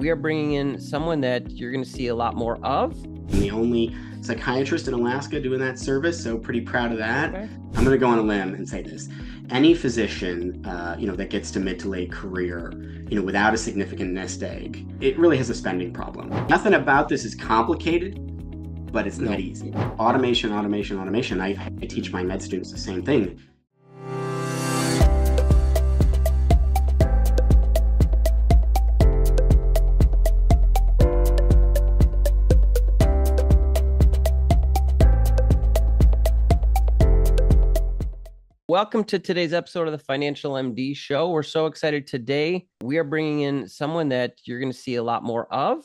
we are bringing in someone that you're going to see a lot more of. I'm the only psychiatrist in Alaska doing that service, so pretty proud of that. Okay. I'm going to go on a limb and say this. Any physician, that gets to mid to late career, without a significant nest egg, it really has a spending problem. Nothing about this is complicated, but it's not easy. Automation, automation, automation. I teach my med students the same thing. Welcome to today's episode of the Financial MD Show. We're so excited today. We are bringing in someone that you're going to see a lot more of.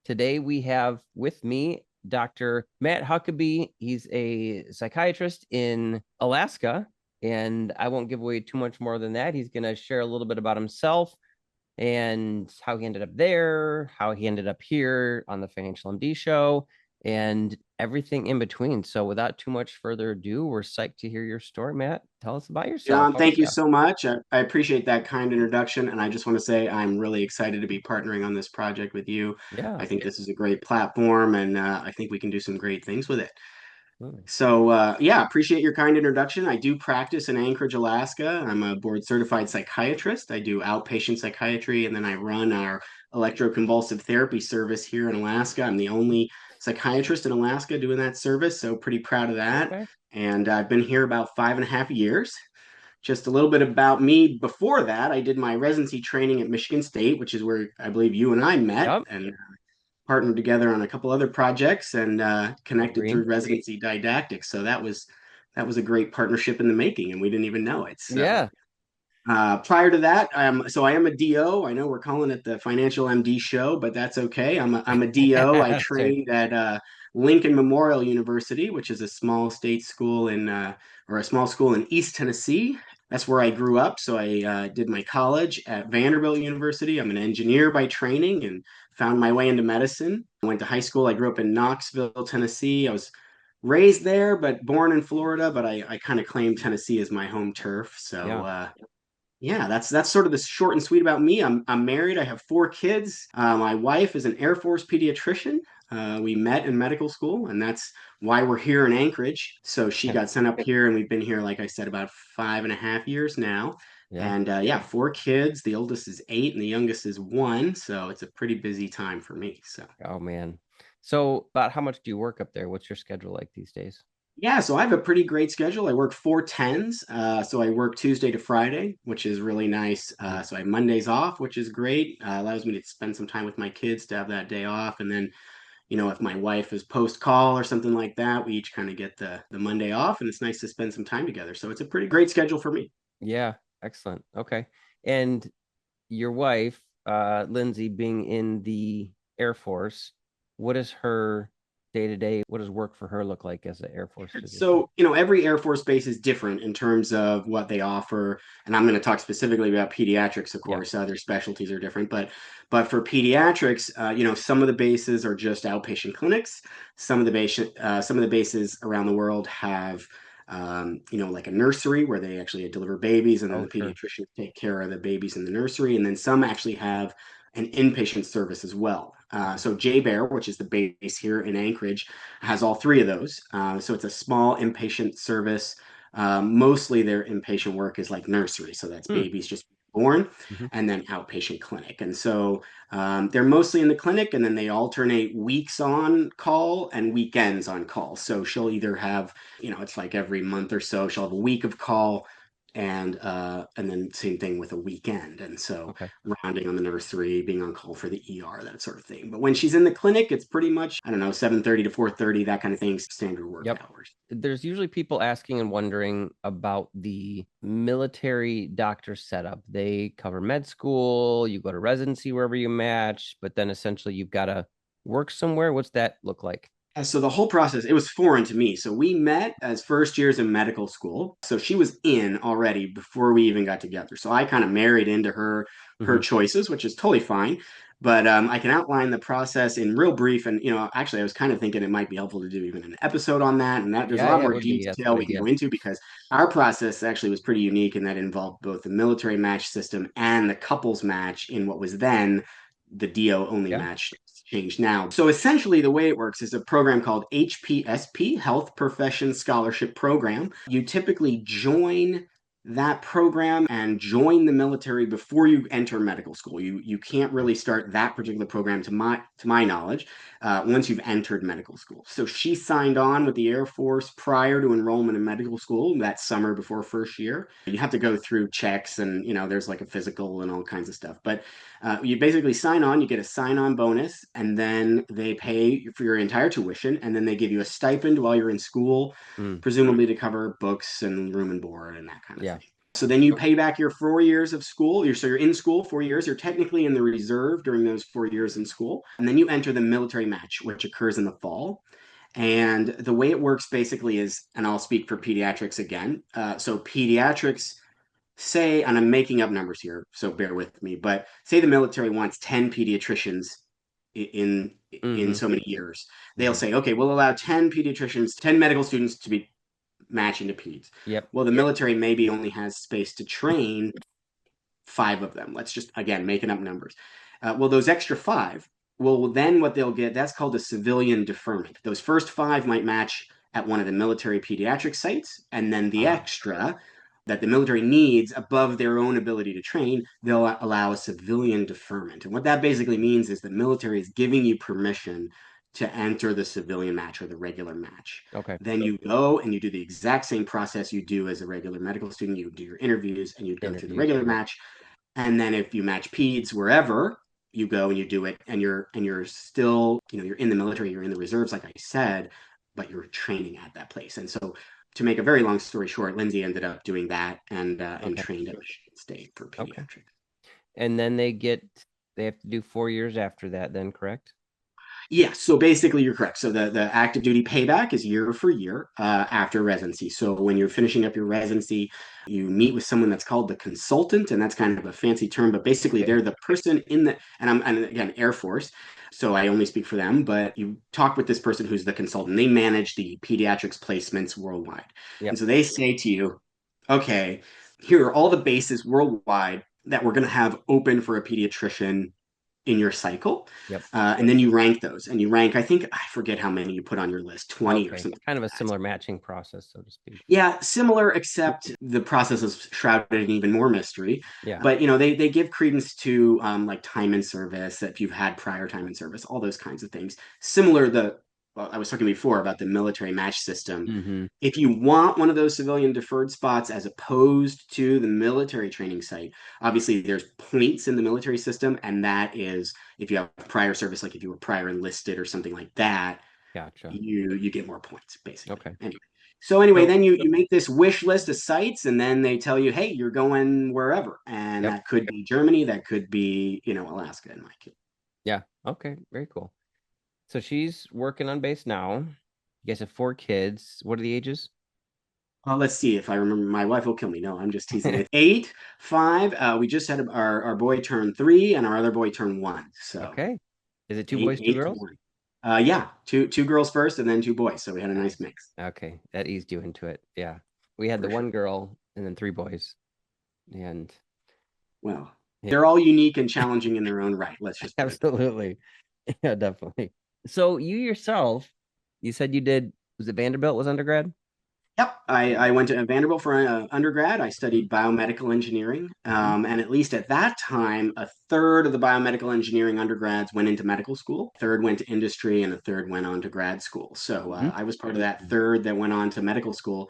Today we have with me Dr. Matt Huckabee. He's a psychiatrist in Alaska, and I won't give away too much more than that. He's going to share a little bit about himself and how he ended up there, how he ended up here on the Financial MD Show, and everything in between. So without too much further ado, we're psyched to hear your story. Matt, tell us about yourself. John, thank you so much. I appreciate that kind introduction. And I just want to say I'm really excited to be partnering on this project with you. Yeah. I think this is a great platform, and I think we can do some great things with it. Absolutely. So, appreciate your kind introduction. I do practice in Anchorage, Alaska. I'm a board certified psychiatrist. I do outpatient psychiatry, and then I run our electroconvulsive therapy service here in Alaska. I'm the only psychiatrist in Alaska doing that service, so pretty proud of that. Okay. And I've been here about 5.5 years. Just a little bit about me. Before that, I did my residency training at Michigan State, which is where I believe you and I met. Yep. And partnered together on a couple other projects and connected Agree. through residency didactics. So that was a great partnership in the making, and we didn't even know it. So, Yeah. prior to that, I am a DO. I know we're calling it the Financial MD Show, but that's okay. I'm a DO. I trained at Lincoln Memorial University, which is a small state school or a small school in East Tennessee. That's where I grew up. So I did my college at Vanderbilt University. I'm an engineer by training and found my way into medicine. I went to high school. I grew up in Knoxville, Tennessee. I was raised there, but born in Florida. But I kind of claim Tennessee as my home turf. So that's sort of the short and sweet about me. I'm married. I have 4 kids. My wife is an Air Force pediatrician. We met in medical school, and that's why we're here in Anchorage. So she got sent up here, and we've been here, like I said, about 5.5 years now. Yeah. And 4 kids. The oldest is 8, and the youngest is 1. So it's a pretty busy time for me. So. Oh man. So about how much do you work up there? What's your schedule like these days? Yeah, so I have a pretty great schedule. I work 4 10s. So I work Tuesday to Friday, which is really nice. So I have Mondays off, which is great. Allows me to spend some time with my kids to have that day off. And then, if my wife is post call or something like that, we each kind of get the Monday off, and it's nice to spend some time together. So it's a pretty great schedule for me. Yeah. Excellent. Okay. And your wife, Lindsay, being in the Air Force, what is her day-to-day? What does work for her look like as an Air Force physician? So, every Air Force base is different in terms of what they offer. And I'm going to talk specifically about pediatrics, of course. Other specialties are different. But for pediatrics, some of the bases are just outpatient clinics. Some of the bases around the world have like a nursery where they actually deliver babies, and then the pediatricians take care of the babies in the nursery. And then some actually have an inpatient service as well. So J-Bear, which is the base here in Anchorage, has all 3 of those. So it's a small inpatient service. Mostly their inpatient work is like nursery. So that's babies just born, and then outpatient clinic. And so they're mostly in the clinic, and then they alternate weeks on call and weekends on call. So she'll either have, it's like every month or so, she'll have a week of call, and then same thing with a weekend. And so rounding on the nursery, being on call for the ER, that sort of thing. But when she's in the clinic, it's pretty much, 7:30 to 4:30, that kind of thing, standard work hours. There's usually people asking and wondering about the military doctor setup. They cover med school, you go to residency wherever you match, but then essentially you've got to work somewhere. What's that look like? So the whole process, it was foreign to me. So we met as first years in medical school. So she was in already before we even got together. So I kind of married into her choices, which is totally fine. But I can outline the process in real brief. And, actually, I was kind of thinking it might be helpful to do even an episode on that. And that there's a lot more detail we can go into, because our process actually was pretty unique, and that involved both the military match system and the couples match in what was then the DO only Yeah. match changed now. So essentially, the way it works is a program called HPSP, Health Profession Scholarship Program. You typically join that program and join the military before you enter medical school. You can't really start that particular program, to my knowledge, once you've entered medical school. So she signed on with the Air Force prior to enrollment in medical school that summer before first year. You have to go through checks, and there's like a physical and all kinds of stuff. But you basically sign on, you get a sign-on bonus, and then they pay for your entire tuition, and then they give you a stipend while you're in school, Mm. presumably to cover books and room and board and that kind of Yeah. thing. So then you Okay. pay back your 4 years of school. So you're in school 4 years. You're technically in the reserve during those 4 years in school. And then you enter the military match, which occurs in the fall. And the way it works basically is, and I'll speak for pediatrics again. So pediatrics, say, and I'm making up numbers here, so bear with me, but say the military wants 10 pediatricians in Mm-hmm. so many years. They'll Mm-hmm. say, okay, we'll allow 10 pediatricians, 10 medical students to be matching to peds. Yep. Well, the military maybe only has space to train five of them. Let's just, again, making up numbers. Well, those extra five, well, then what they'll get, that's called a civilian deferment. Those first five might match at one of the military pediatric sites, and then the Ah, extra that the military needs above their own ability to train, they'll allow a civilian deferment. And what that basically means is the military is giving you permission to enter the civilian match or the regular match. okay. Then you go and you do the exact same process you do as a regular medical student. You do your interviews and you go through the Interviews. regular Yep. match. And then if you match peds wherever, you go and you do it, and you're still, you're in the military, you're in the reserves, like I said, but you're training at that place. And so, to make a very long story short, Lindsay ended up doing that and Okay. trained at Michigan State for Okay. pediatrics. And then they have to do 4 years after that, then, correct? Yeah, so basically you're correct. So the active duty payback is year for year after residency. So when you're finishing up your residency, you meet with someone that's called the consultant, and that's kind of a fancy term, but basically Okay. they're the person in the, and again, Air Force, so I only speak for them, but you talk with this person who's the consultant. They manage the pediatrics placements worldwide. And Yep. so they say to you, okay, here are all the bases worldwide that we're going to have open for a pediatrician in your cycle. Yep. And then you rank those, and you rank, I think, I forget how many you put on your list, 20 or Okay. something Kind of like a that. similar matching process, so to speak. Yeah, similar, except the process is shrouded in even more mystery. Yeah. But they give credence to like time in service, if you've had prior time in service, all those kinds of things. Similar the well, I was talking before about the military match system. Mm-hmm. If you want one of those civilian deferred spots as opposed to the military training site, obviously there's points in the military system, and that is if you have prior service, like if you were prior enlisted or something like that, Gotcha. you get more points basically. Okay. Anyway, So, then you make this wish list of sites, and then they tell you, hey, you're going wherever, and yep. that could be Germany, that could be Alaska in my case. Yeah. Okay. Very cool. So she's working on base now. You guys have 4 kids. What are the ages? Let's see if I remember. My wife will kill me. No, I'm just teasing. It's 8, 5. We just had our boy turn 3, and our other boy turn 1. So Okay. Is it two eight, boys, two 8 to girls? 1. Yeah, two girls first, and then two boys. So we had a nice Nice. mix Okay. That eased you into it. Yeah. We had the for sure. one girl and then 3 boys. And Well, yeah, they're all unique and challenging in their own right. Let's just put it that way. absolutely. Yeah, definitely. So you yourself, you said you did, was it Vanderbilt was undergrad? Yep, I went to Vanderbilt for undergrad. I studied biomedical engineering, Mm-hmm. and at least at that time, a third of the biomedical engineering undergrads went into medical school, a third went to industry, and a third went on to grad school. So Mm-hmm. I was part of that third that went on to medical school.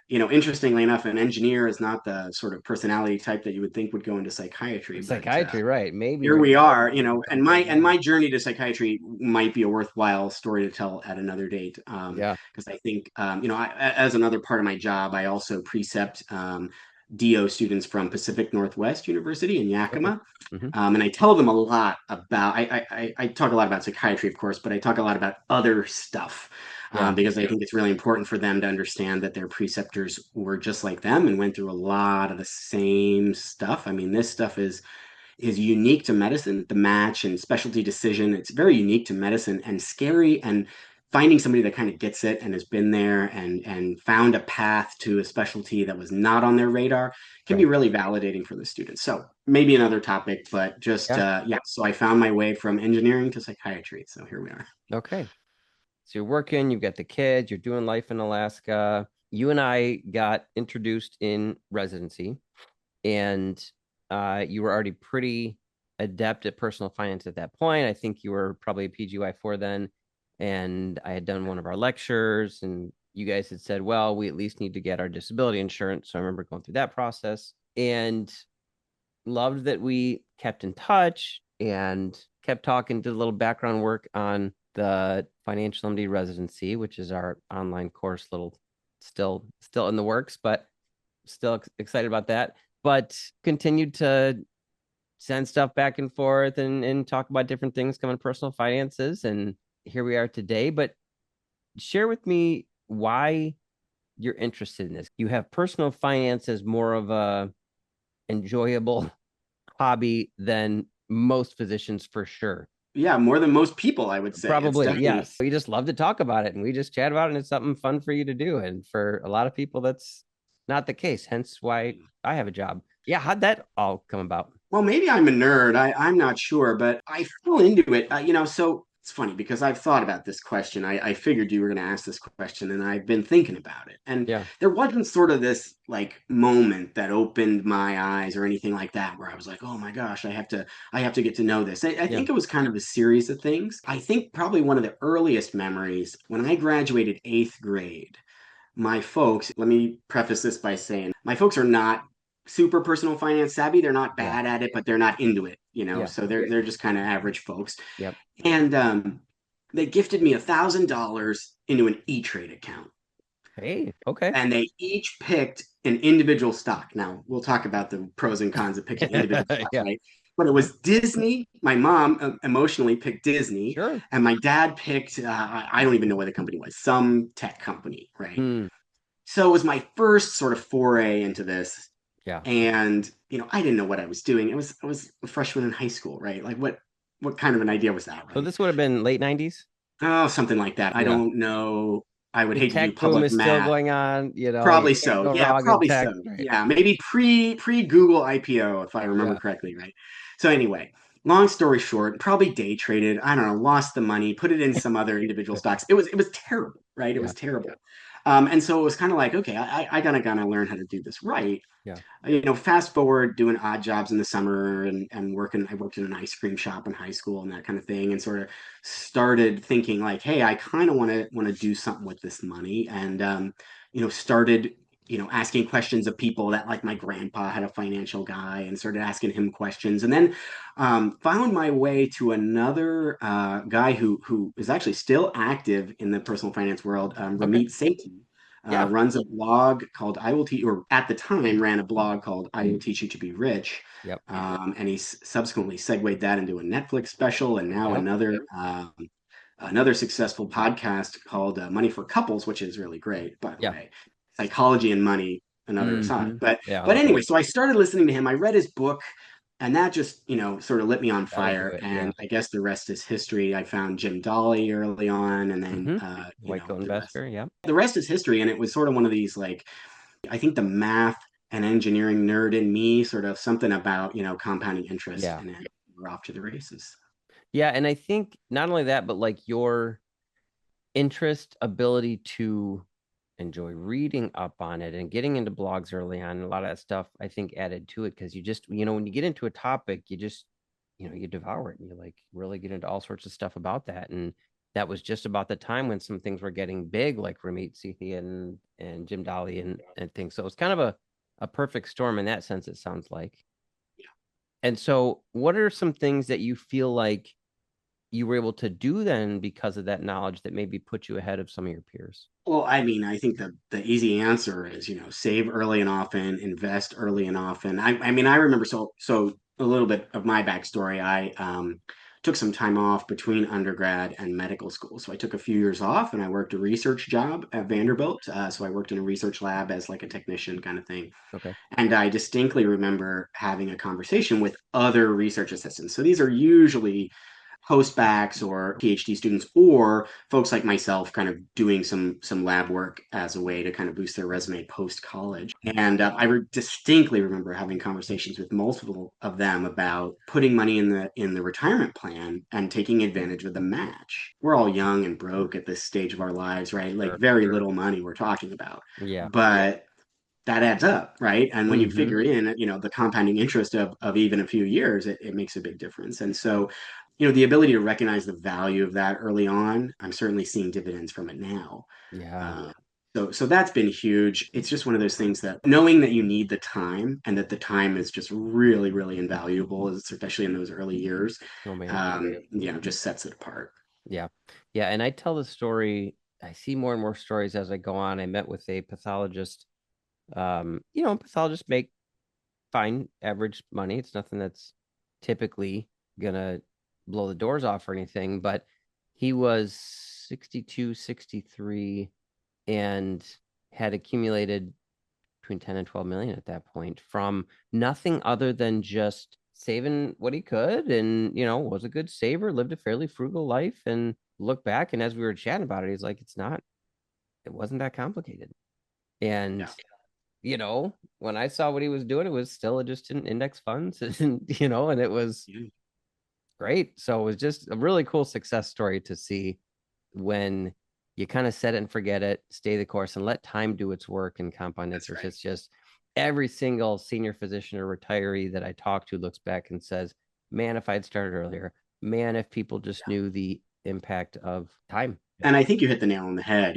Interestingly enough, an engineer is not the sort of personality type that you would think would go into psychiatry, but Psychiatry, right. Maybe here right we now. are, and my Yeah. journey to psychiatry might be a worthwhile story to tell at another date. Yeah. Because I think, as another part of my job, I also precept DO students from Pacific Northwest University in Okay. Yakima. Mm-hmm. And I tell them a lot about, I talk a lot about psychiatry, of course, but I talk a lot about other stuff Yeah. because I think it's really important for them to understand that their preceptors were just like them and went through a lot of the same stuff. I mean, this stuff is unique to medicine, the match and specialty decision. It's very unique to medicine and scary. And finding somebody that kind of gets it and has been there and found a path to a specialty that was not on their radar can be Right. really validating for the students. So maybe another topic, but just Yeah. yeah. So I found my way from engineering to psychiatry. So here we are. Okay. So you're working, you've got the kids, you're doing life in Alaska. You and I got introduced in residency, and you were already pretty adept at personal finance at that point. I think you were probably a PGY4 then, and I had done one of our lectures, and you guys had said, well, we at least need to get our disability insurance. So I remember going through that process and loved that we kept in touch and kept talking, did a little background work on the FinancialMD residency, which is our online course, little still in the works, but still excited about that. But continued to send stuff back and forth and talk about different things coming personal finances. And here we are today. But share with me why you're interested in this. You have personal finance as more of a enjoyable hobby than most physicians for sure. Yeah, more than most people, I would say. It's Probably, definitely. yes. We just love to talk about it and we just chat about it and it's something fun for you to do. And for a lot of people, that's not the case, hence why I have a job. Yeah, how'd that all come about? Well, maybe I'm a nerd. I'm not sure, but I fell into it. So it's funny because I've thought about this question. I figured you were going to ask this question, and I've been thinking about it. And Yeah, there wasn't sort of this like moment that opened my eyes or anything like that, where I was like, "Oh my gosh, I have to get to know this." I yeah. think it was kind of a series of things. I think probably one of the earliest memories when I graduated eighth grade. My folks, let me preface this by saying my folks are not super personal finance savvy. They're not Yeah, bad at it, but they're not into it, yeah, So they're just kind of average folks. yep. And they gifted me $1,000 into an E-Trade account, Hey, okay. and they each picked an individual stock. Now we'll talk about the pros and cons of picking individual stocks, Yeah, right? But it was Disney. My mom emotionally picked Disney, sure. and my dad picked I don't even know what the company was, some tech company, right? Hmm. So it was my first sort of foray into this. Yeah. And, I didn't know what I was doing. I was a freshman in high school, right? Like what kind of an idea was that, So right? this would have been late 90s. Oh, something like that. I Yeah. don't know. I would The hate to do tech boom public is still math. going on. You Probably can't so. go Yeah, wrong in probably so. tech. Right. Yeah, maybe pre Google IPO, if I remember Yeah. correctly, right? So anyway, long story short, probably day traded. I don't know, lost the money, put it in some other individual stocks. It was terrible, right? It Yeah. was terrible. And so it was kind of like, okay, I gotta learn how to do this right. Yeah. Fast forward doing odd jobs in the summer and working. I worked in an ice cream shop in high school and that kind of thing, and sort of started thinking like, hey, I kind of want to do something with this money, and started asking questions of people that like my grandpa had a financial guy and started asking him questions, and then found my way to another guy who is actually still active in the personal finance world, Okay. Ramit Sethi, Yeah. runs a blog called I Will Teach, or at the time ran a blog called I Will Teach You to Be Rich. Yep. And he subsequently segued that into a Netflix special, and now Yep. another successful podcast called Money for Couples, which is really great, by the Yeah. way. Psychology and money, another aside. Hmm. But Yeah. but Okay. anyway, so I started listening to him. I read his book, and that just sort of lit me on That'll do fire. it. And Yeah. I guess the rest is history. I found Jim Dolly early on, and then Hmm. White coat investor. Yeah. the rest is history. And it was sort of one of these, like, I think the math and engineering nerd in me, sort of something about compounding interest, Yeah. and then we're off to the races. Yeah. And I think not only that, but like your interest, ability to enjoy reading up on it and getting into blogs early on, a lot of that stuff I think added to it because you just, when you get into a topic, you just, you devour it and you like really get into all sorts of stuff about that. And that was just about the time when some things were getting big, like Ramit Sethi and Jim Dolly and things. So it's kind of a perfect storm in that sense, it sounds like. And so what are some things that you feel like you were able to do then because of that knowledge that maybe put you ahead of some of your peers? Well, I mean, I think the easy answer is, save early and often, invest early and often. I mean, I remember so a little bit of my backstory. I took some time off between undergrad and medical school. So I took a few years off and I worked a research job at Mhm. Vanderbilt. So I worked in a research lab as like a technician kind of thing. Okay. And I distinctly remember having a conversation with other research assistants. So these are usually postbacks or PhD students, or folks like myself kind of doing some lab work as a way to kind of boost their resume post college. And distinctly remember having conversations with multiple of them about putting money in the retirement plan and taking advantage of the match. We're all young and broke at this stage of our lives, right? Like Sure. very little money we're talking about, Yeah. but that adds up, right? And when you Mm-hmm. figure in, the compounding interest of even a few years, it makes a big difference. And so, the ability to recognize the value of that early on, I'm certainly seeing dividends from it now. Yeah. Uh, so that's been huge. It's just one of those things that knowing that you need the time and that the time is just really, really invaluable, especially in those early years, Oh man. just sets it apart. Yeah. Yeah. And I tell the story, I see more and more stories as I go on. I met with a pathologist. Pathologists make fine average money. It's nothing that's typically gonna blow the doors off or anything, but he was 62, 63 and had accumulated between 10 and 12 million at that point from nothing other than just saving what he could and was a good saver, lived a fairly frugal life, and look back, and as we were chatting about it, he's like, it wasn't that complicated. And Yeah. when I saw what he was doing, it was still just in index funds and and it was Yeah. great. So it was just a really cool success story to see when you kind of set it and forget it, stay the course, and let time do its work and compound That's interest. right. It's just every single senior physician or retiree that I talk to looks back and says, man, if I'd started earlier, man, if people just knew the impact of time. And I think you hit the nail on the head.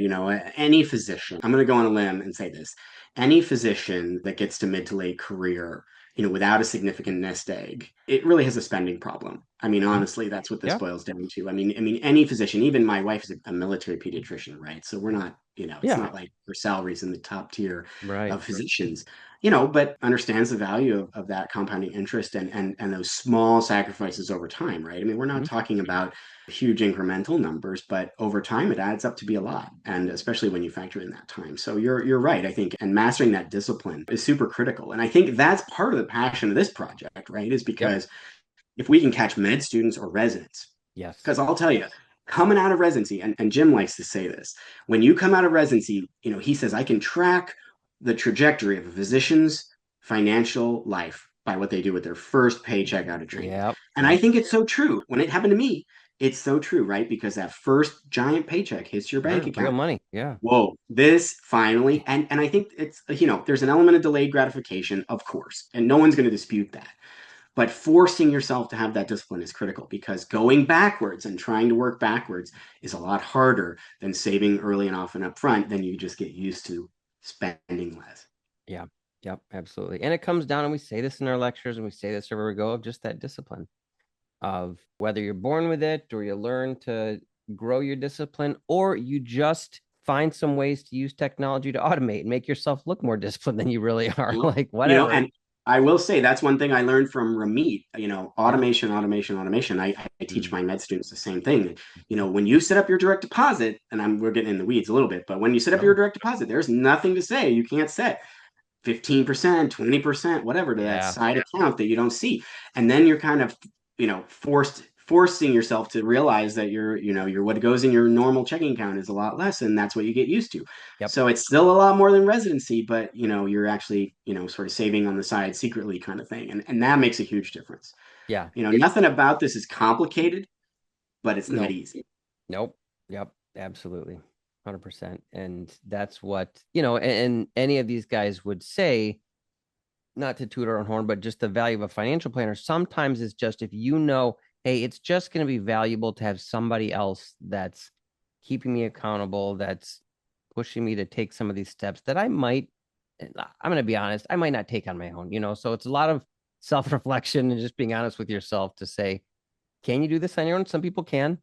Any physician, I'm going to go on a limb and say this, any physician that gets to mid to late career, without a significant nest egg, it really has a spending problem. I mean, Mhm. honestly, that's what this Yeah. boils down to. I mean, any physician, even my wife is a military pediatrician, right? So we're not, it's Yeah. not like her salary's in the top tier Right. of physicians, but understands the value of that compounding interest and those small sacrifices over time, right? I mean, we're not Mhm. talking about huge incremental numbers, but over time it adds up to be a lot, and especially when you factor in that time. So you're right, I think, and mastering that discipline is super critical. And I think that's part of the passion of this project, right? Is Yep. because if we can catch med students or residents, Yes. because I'll tell you, coming out of residency, and Jim likes to say this, when you come out of residency, he says, I can track the trajectory of a physician's financial life by what they do with their first paycheck out of training. Yep. And I Yep. think it's so true. When it happened to me, it's so true, right? Because that first giant paycheck hits your bank Sure. Real account. money. Yeah. Whoa, this finally, and I think it's, there's an element of delayed gratification, of course, and no one's going to dispute that. But forcing yourself to have that discipline is critical, because going backwards and trying to work backwards is a lot harder than saving early and often up front. Then you just get used to spending less. Yeah. Yep. Absolutely. And it comes down, and we say this in our lectures and we say this everywhere we go, of just that discipline of whether you're born with it or you learn to grow your discipline, or you just find some ways to use technology to automate and make yourself look more disciplined than you really are. Well, Like whatever. and I will say that's one thing I learned from Ramit, Yeah. automation, automation, automation. I teach Mm. my med students the same thing. When you set up your direct deposit, and we're getting in the weeds a little bit, but when you set up your No. direct deposit, there's nothing to say. You can't set 15%, 20%, whatever to that Yeah. side account that you don't see. And then you're kind of, forcing yourself to realize that your what goes in your normal checking account is a lot less, and that's what you get used to. Yep. So it's still a lot more than residency, but you're actually, sort of saving on the side secretly kind of thing. And that makes a huge difference. Yeah. Nothing about this is complicated, but it's not Nope. easy. Nope. Yep. Absolutely. 100%. And that's what, and any of these guys would say, not to toot our own horn, but just the value of a financial planner sometimes is just if hey, it's just going to be valuable to have somebody else that's keeping me accountable, that's pushing me to take some of these steps that I'm going to be honest, I might not take on my own, So it's a lot of self reflection and just being honest with yourself to say, can you do this on your own? Some people can.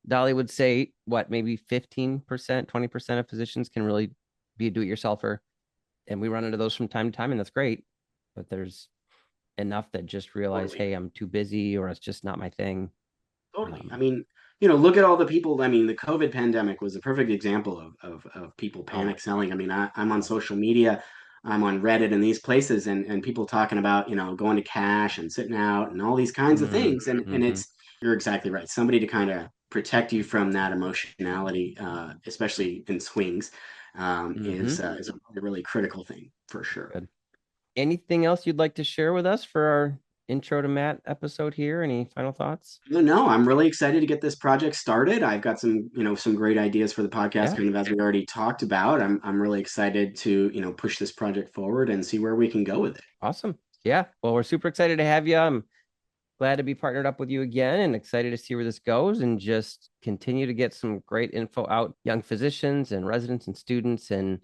Dolly would say, what, maybe 15%, 20% of physicians can really be a do it yourselfer, and we run into those from time to time, and that's great. But there's enough that just realize, Totally. hey, I'm too busy, or it's just not my thing. Totally. I Um, mean, look at all the people. I mean, the COVID pandemic was a perfect example of people oh my panic selling. I mean, I'm on God. social media, I'm on Reddit and these places, and people talking about, going to cash and sitting out and all these kinds of Mm, things. And mm-hmm. it's You're exactly right. Somebody to kind of protect you from that emotionality, especially in swings, Mm-hmm. is a really critical thing for sure. Good. Anything else you'd like to share with us for our intro to Matt episode here? Any final thoughts? No, I'm really excited to get this project started. I've got some, some great ideas for the podcast, Yeah. kind of as we already talked about. I'm really excited to, push this project forward and see where we can go with it. Awesome. Yeah. Well, we're super excited to have you. I'm glad to be partnered up with you again and excited to see where this goes and just continue to get some great info out, young physicians and residents and students, and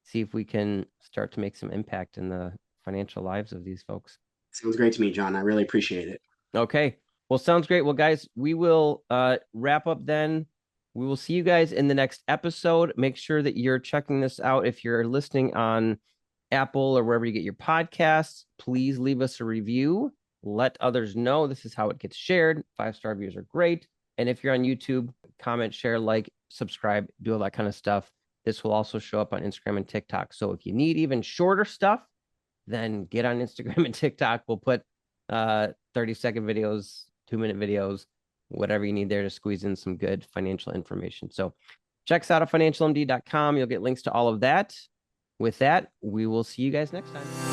see if we can start to make some impact in the financial lives of these folks. Sounds great to me, John. I really appreciate it. Okay. Well, sounds great. Well, guys, we will wrap up then. We will see you guys in the next episode. Make sure that you're checking this out. If you're listening on Apple or wherever you get your podcasts, please leave us a review. Let others know this is how it gets shared. 5-star reviews are great. And if you're on YouTube, comment, share, like, subscribe, do all that kind of stuff. This will also show up on Instagram and TikTok. So if you need even shorter stuff, then get on Instagram and TikTok. We'll put 30-second videos, 2-minute videos, whatever you need there to squeeze in some good financial information. So check us out at financialmd.com. You'll get links to all of that. With that, we will see you guys next time.